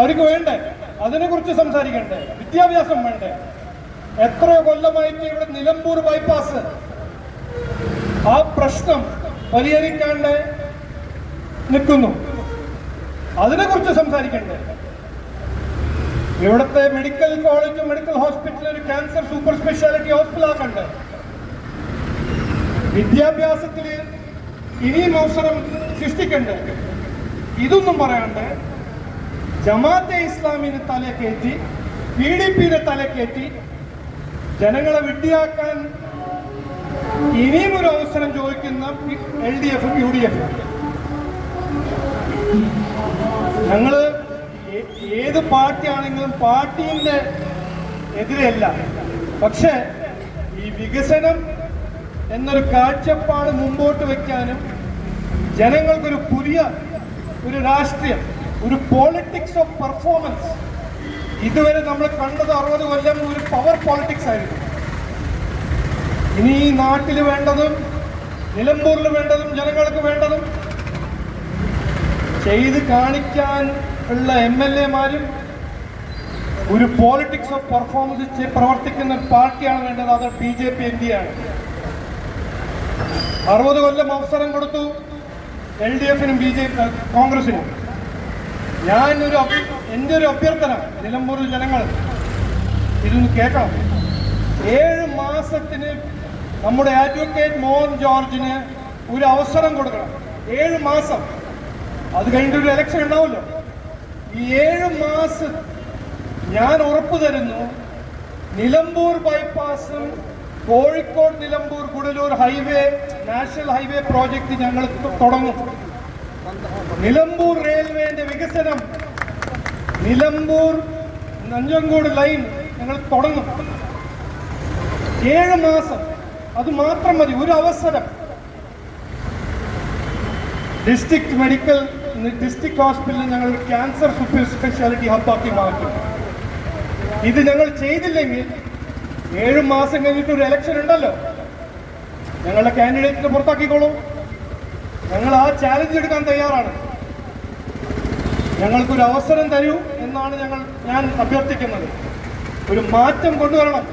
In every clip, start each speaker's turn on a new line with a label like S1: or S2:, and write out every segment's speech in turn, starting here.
S1: അവർക്ക് വേണ്ടേ? അതിനെക്കുറിച്ച് സംസാരിക്കണ്ടേ? വിദ്യാഭ്യാസം വേണ്ടേ? എത്രയോ കൊല്ലമായിട്ട് ഇവിടെ നിലമ്പൂർ ബൈപ്പാസ് ആ പ്രശ്നം പരിഹരിക്കാണ്ട് നിൽക്കുന്നു. അതിനെക്കുറിച്ച് സംസാരിക്കണ്ടേ? ഇവിടുത്തെ മെഡിക്കൽ കോളേജും മെഡിക്കൽ ഹോസ്പിറ്റലും ഒരു ക്യാൻസർ സൂപ്പർ സ്പെഷ്യാലിറ്റി ഹോസ്പിറ്റൽ ആക്കണ്ടേ? വിദ്യാഭ്യാസത്തിൽ ഇനിയും അവസരം സൃഷ്ടിക്കണ്ടേ? ഇതൊന്നും പറയാണ്ട് ജമാഅത്തെ ഇസ്ലാമിനെ തലക്കയറ്റി PDPനെ തലക്കയറ്റി ജനങ്ങളെ വിഡ്ഢിയാക്കാൻ ഇനിയും ഒരു അവസരം ചോദിക്കുന്ന LDFും UDFും. ഞങ്ങള് ഏത് പാർട്ടിയാണെങ്കിലും പാർട്ടിന്റെ എതിരെയല്ല. പക്ഷെ ഈ വികസനം എന്നൊരു കാഴ്ചപ്പാട് മുമ്പോട്ട് വയ്ക്കാനും ജനങ്ങൾക്കൊരു പുതിയ ഒരു രാഷ്ട്രീയം, ഒരു പോളിറ്റിക്സ് ഓഫ് പെർഫോമൻസ്, ഇതുവരെ നമ്മൾ കണ്ടത് 60 കൊല്ലം ഒരു പവർ പോളിറ്റിക്സ് ആയിരുന്നു. ഇനി ഈ നാട്ടിൽ വേണ്ടതും നിലമ്പൂരിൽ വേണ്ടതും ജനങ്ങൾക്ക് വേണ്ടതും ചെയ്ത് കാണിക്കാൻ ഉള്ള MLAമാരും ഒരു പോളിറ്റിക്സ് ഓഫ് പെർഫോമൻസ് പ്രവർത്തിക്കുന്ന ഒരു പാർട്ടിയാണ് വേണ്ടത്. അത് BJP NDA ആണ്. 60 കൊല്ലം അവസരം കൊടുത്തു LDFനും കോൺഗ്രസിനും. എൻ്റെ ഒരു അഭ്യർത്ഥന നിലമ്പൂരിൽ ജനങ്ങൾ ഇതൊന്ന് കേൾക്കണം. 7 മാസത്തിന് നമ്മുടെ അഡ്വക്കേറ്റ് മോഹൻ ജോർജിന് ഒരു അവസരം കൊടുക്കണം. 7 മാസം. അത് കഴിഞ്ഞിട്ട് ഒരു ഇലക്ഷൻ ഉണ്ടാവുമല്ലോ. ഈ 7 മാസം ഞാൻ ഉറപ്പു തരുന്നു, നിലമ്പൂർ ബൈപ്പാസും Kozhikode Nilambur Gudalur highway national highway project ഞങ്ങൾ തുടങ്ങും. നിലമ്പൂർ റെയിൽവേന്റെ വികസനം, നിലമ്പൂർ നഞ്ചങ്കോട് ലൈൻ ഞങ്ങൾ തുടങ്ങും. 7 മാസം. അത് മാത്രം മതി. ഒരു അവസരം. ഡിസ്ട്രിക്ട് ഹോസ്പിറ്റലിൽ ഞങ്ങൾ ക്യാൻസർ സൂപ്പർ സ്പെഷ്യാലിറ്റി ഹബ്ബാക്കി മാറ്റും. ഇത് ഞങ്ങൾ ചെയ്തില്ലെങ്കിൽ 7 മാസം കഴിഞ്ഞിട്ട് ഒരു ഇലക്ഷൻ ഉണ്ടല്ലോ, ഞങ്ങളുടെ കാൻഡിഡേറ്റിനെ പുറത്താക്കിക്കോളൂ. ഞങ്ങൾ ആ ചാലഞ്ച് എടുക്കാൻ തയ്യാറാണ്. ഞങ്ങൾക്കൊരു അവസരം തരൂ എന്നാണ് ഞാൻ അഭ്യർത്ഥിക്കുന്നത്. ഒരു മാറ്റം കൊണ്ടുവരണം.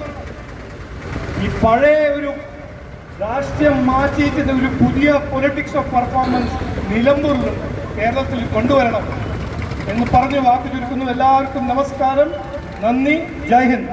S1: ഈ പഴയ ഒരു രാഷ്ട്രീയം മാറ്റിയിട്ട് ഒരു പുതിയ പൊളിറ്റിക്സ് ഓഫ് പെർഫോമൻസ് നിലമ്പൂരിലും കേരളത്തിൽ കൊണ്ടുവരണം എന്ന് പറഞ്ഞ് വാക്ക് ചുരുക്കുന്നു. എല്ലാവർക്കും നമസ്കാരം, നന്ദി, ജയ് ഹിന്ദ്.